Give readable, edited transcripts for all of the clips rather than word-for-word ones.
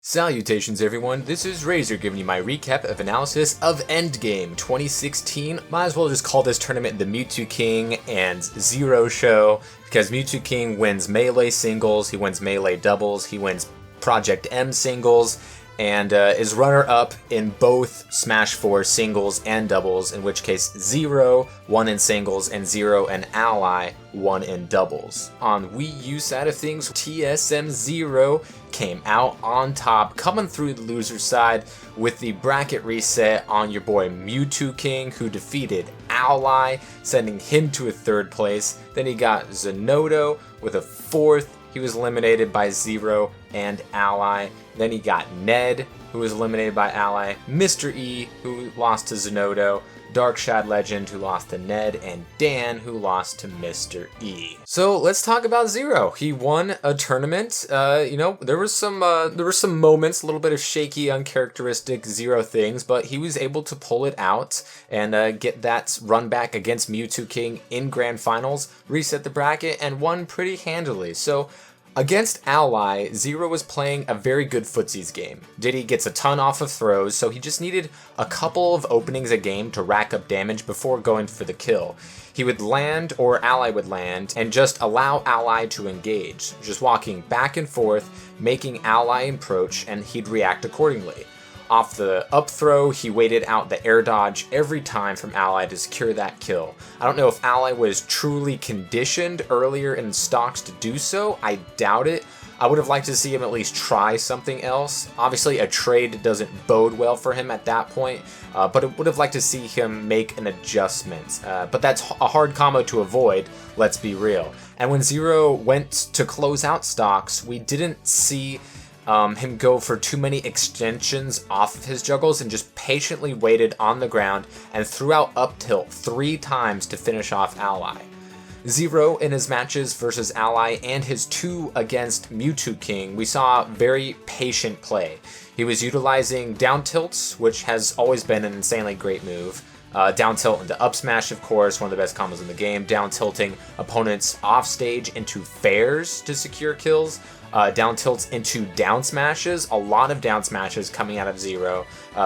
Salutations everyone, this is Razor giving you my recap of analysis of Endgame 2016. Might as well just call this tournament the M2K and ZeRo show, because M2K wins melee singles, he wins melee doubles, he wins Project M singles, and is runner-up in both Smash 4 singles and doubles, in which case ZeRo won in singles and ZeRo and Ally won in doubles. On Wii U side of things, TSM ZeRo came out on top, coming through the loser side with the bracket reset on your boy M2K, who defeated Ally, sending him to a third place. Then he got Zenodo with a fourth. He was eliminated by ZeRo and Ally. Then he got Ned, who was eliminated by Ally, Mr. E, who lost to Zenodo, Darkshad Legend, who lost to Ned, and Dan, who lost to Mr. E. So let's talk about ZeRo. He won a tournament. There were some moments, a little bit of shaky, uncharacteristic ZeRo things, but he was able to pull it out and get that run back against M2K in Grand Finals, reset the bracket, and won pretty handily. So against Ally, ZeRo was playing a very good footsies game. Diddy gets a ton off of throws, so he just needed a couple of openings a game to rack up damage before going for the kill. He would land, or Ally would land, and just allow Ally to engage, just walking back and forth, making Ally approach, and he'd react accordingly. Off the up throw, he waited out the air dodge every time from Ally to secure that kill. I don't know if Ally was truly conditioned earlier in stocks to do so. I doubt it. I would have liked to see him at least try something else. Obviously, a trade doesn't bode well for him at that point, but I would have liked to see him make an adjustment. But that's a hard combo to avoid, let's be real. And when ZeRo went to close out stocks, we didn't see him go for too many extensions off of his juggles and just patiently waited on the ground and threw out up tilt 3 times to finish off Ally. ZeRo in his matches versus Ally and his 2 against M2K, we saw very patient play. He was utilizing down tilts, which has always been an insanely great move. Down tilt into up smash, of course, one of the best combos in the game. Down tilting opponents off stage into fairs to secure kills. Down tilts into down smashes, a lot of down smashes coming out of ZeRo.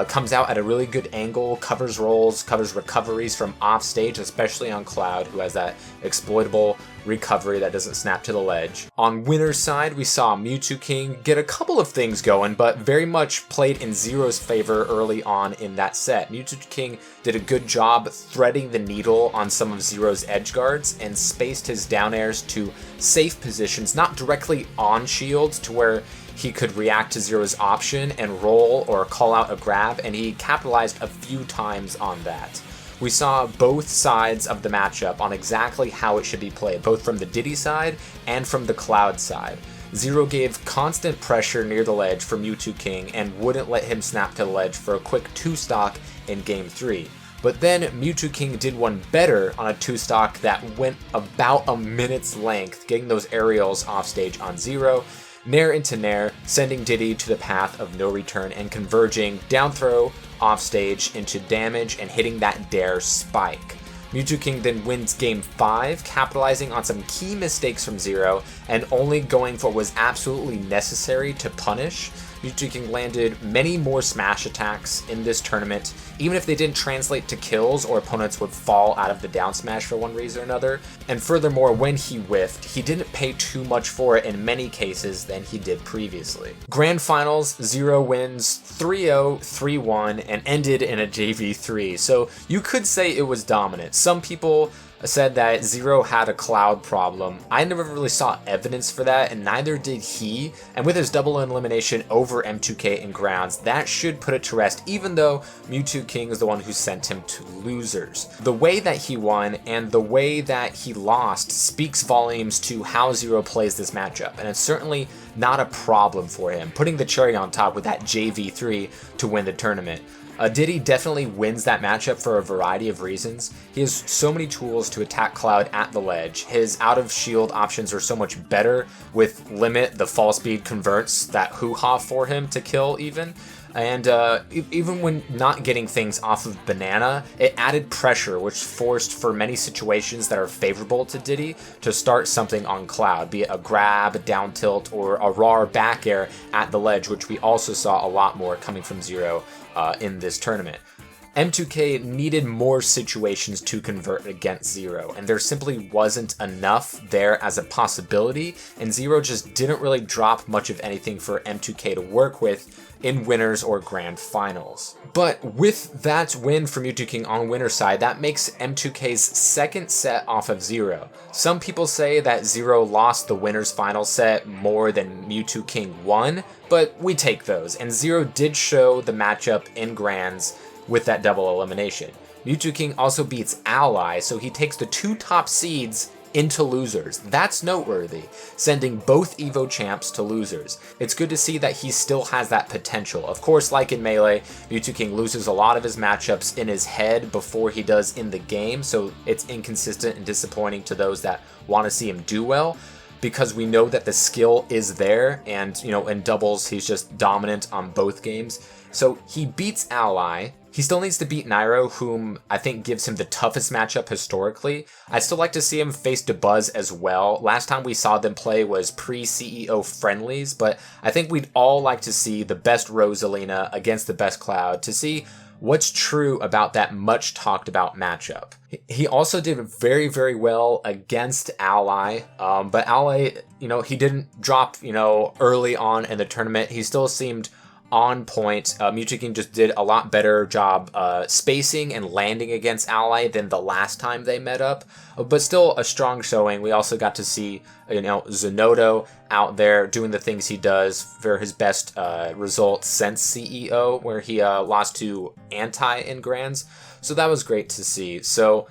Comes out at a really good angle, covers rolls, covers recoveries from off stage, especially on Cloud, who has that exploitable recovery that doesn't snap to the ledge. On winner's side, we saw M2K get a couple of things going, but very much played in ZeRo's favor early on in that set. M2K did a good job threading the needle on some of ZeRo's edge guards and spaced his down airs to safe positions, not directly on shields to where he could react to ZeRo's option and roll or call out a grab, and he capitalized a few times on that. We saw both sides of the matchup on exactly how it should be played, both from the Diddy side and from the Cloud side. ZeRo gave constant pressure near the ledge for M2K and wouldn't let him snap to the ledge for a quick 2-stock in Game 3. But then M2K did one better on a 2-stock that went about a minute's length, getting those aerials off stage on ZeRo, nair into nair, sending Diddy to the path of no return and converging down throw off stage into damage and hitting that dare spike. M2K then wins Game 5, capitalizing on some key mistakes from ZeRo and only going for what was absolutely necessary to punish. M2K landed many more smash attacks in this tournament, even if they didn't translate to kills or opponents would fall out of the down smash for one reason or another. And furthermore, when he whiffed, he didn't pay too much for it in many cases than he did previously. Grand Finals, ZeRo wins 3-0, 3-1, and ended in a JV3, so you could say it was dominant. Some people said that ZeRo had a Cloud problem. I never really saw evidence for that, and neither did he. And with his double elimination over M2K in grounds, that should put it to rest, even though M2K is the one who sent him to losers. The way that he won and the way that he lost speaks volumes to how ZeRo plays this matchup, and it's certainly not a problem for him, putting the cherry on top with that JV3 to win the tournament. Diddy definitely wins that matchup for a variety of reasons. He has so many tools to attack Cloud at the ledge. His out of shield options are so much better with Limit, the fall speed converts that hoo-ha for him to kill even. And even when not getting things off of Banana, it added pressure, which forced for many situations that are favorable to Diddy to start something on Cloud, be it a grab, down tilt, or a raw back air at the ledge, which we also saw a lot more coming from ZeRo in this tournament. M2K needed more situations to convert against ZeRo, and there simply wasn't enough there as a possibility, and ZeRo just didn't really drop much of anything for M2K to work with in winners or grand finals. But with that win for M2K on winner's side, that makes M2K's second set off of ZeRo. Some people say that ZeRo lost the winner's final set more than M2K won, but we take those, and ZeRo did show the matchup in grands with that double elimination. M2K also beats Ally, so he takes the 2 top seeds into losers. That's noteworthy, sending both EVO champs to losers. It's good to see that he still has that potential. Of course, like in Melee, M2K loses a lot of his matchups in his head before he does in the game, so it's inconsistent and disappointing to those that want to see him do well, because we know that the skill is there, and in doubles he's just dominant on both games. So he beats Ally. He still needs to beat Nairo, whom I think gives him the toughest matchup historically. I'd still like to see him face DeBuzz as well. Last time we saw them play was pre-CEO friendlies, but I think we'd all like to see the best Rosalina against the best Cloud to see what's true about that much talked about matchup. He also did very, very well against Ally, but Ally, he didn't drop, early on in the tournament. He still seemed on point. M2K just did a lot better job spacing and landing against Ally than the last time they met up, but still a strong showing. We also got to see Zenodo out there doing the things he does for his best result since CEO, where he lost to Anti in grands, so that was great to see. So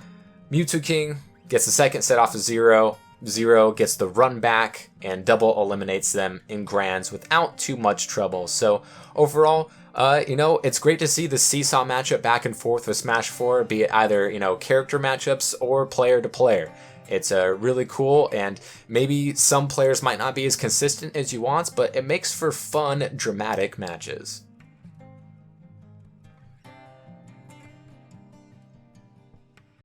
M2K gets the second set off of ZeRo. ZeRo gets the run back and double eliminates them in grands without too much trouble. So overall, it's great to see the seesaw matchup back and forth with Smash 4, be it either, character matchups or player to player. It's really cool, and maybe some players might not be as consistent as you want, but it makes for fun, dramatic matches.